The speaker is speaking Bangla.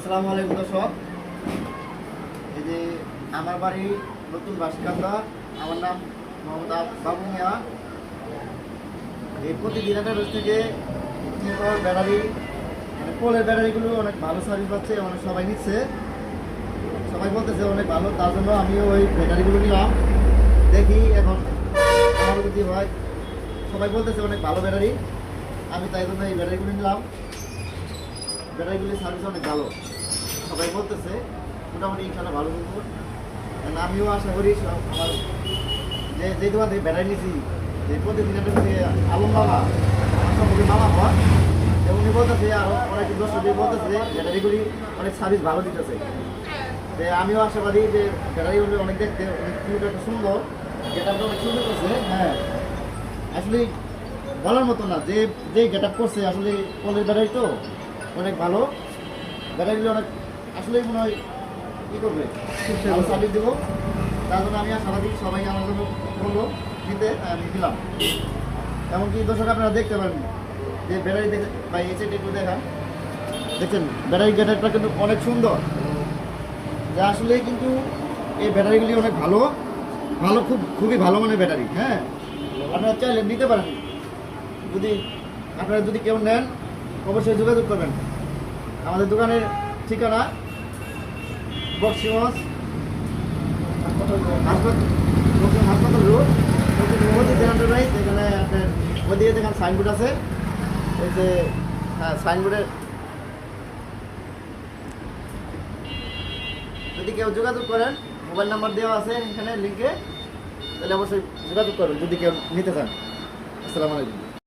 আসসালামু আলাইকুম দর্শক। এই যে আমার বাড়ি নতুন বাসকান্দা, আমার নাম মোহাম্মদ বাবু মিয়া। এই প্রতিদিন একটা রোজ থেকে টিপার ব্যাটারি মানে পোলের ব্যাটারিগুলো অনেক ভালো সার্ভিস পাচ্ছে, অনেক সবাই নিচ্ছে, সবাই বলতেছে অনেক ভালো। তার জন্য আমিও ওই ব্যাটারিগুলো নিলাম, দেখি এখন আমার যদি হয়। সবাই বলতেছে অনেক ভালো ব্যাটারি, আমি তাই জন্য এই ব্যাটারিগুলো নিলাম। ব্যাটারিগুলির সার্ভিস অনেক ভালো, সবাই বলতেছে মোটামুটি ইনশাল্লাহ ভালো বলবো। আমিও আশা করি আমার যে দোকান থেকে ব্যাটারি নিয়েছি, যে প্রতিদিন আলম মামা আমার সম্পর্কে মামা হওয়া, উনি বলতেছে আরও অনেক দর্শক বলতেছে যে ব্যাটারিগুলি অনেক সার্ভিস ভালো দিতেছে। যে আমিও আশাবাদী যে ব্যাটারিগুলি অনেক দেখতে অনেক কিউট, একটা সুন্দর, গেট আপটা অনেক সুন্দর করছে। হ্যাঁ, আসলে বলার মতো না, যে যে গেট আপ করছে আসলে কলের ব্যাটারি তো অনেক ভালো। ব্যাটারিগুলো অনেক আসলেই মনে হয় কী করবে, ভালো সার্ভিস দেবো। তার জন্য আমি আশাবাদী সবাই আমার জন্য বললো নিতে, আমি দিলাম। এমনকি দর্শক আপনারা দেখতে পারেন যে ব্যাটারি দেখে বা এই সাইডে একটু দেখান, দেখছেন ব্যাটারি গেটআপটা কিন্তু অনেক সুন্দর। যা আসলে কিন্তু এই ব্যাটারিগুলি অনেক ভালো ভালো, খুবই ভালো মানের ব্যাটারি। হ্যাঁ, আপনারা চাইলে নিতে পারেন। যদি আপনারা যদি কেউ নেন অবশ্যই যোগাযোগ করবেন। আমাদের দোকানের ঠিকানা বক্সিগঞ্জ হাসপাতাল রোড, এন্টারপ্রাইজ। এখানে আপনার ওইদিকে দেখেন সাইনবোর্ড আছে, এই যে হ্যাঁ সাইনবোর্ডের যদি কেউ যোগাযোগ করেন, মোবাইল নাম্বার দেওয়া আছে এখানে লিঙ্কে, তাহলে অবশ্যই যোগাযোগ করবেন যদি কেউ নিতে চান। আসসালামু আলাইকুম।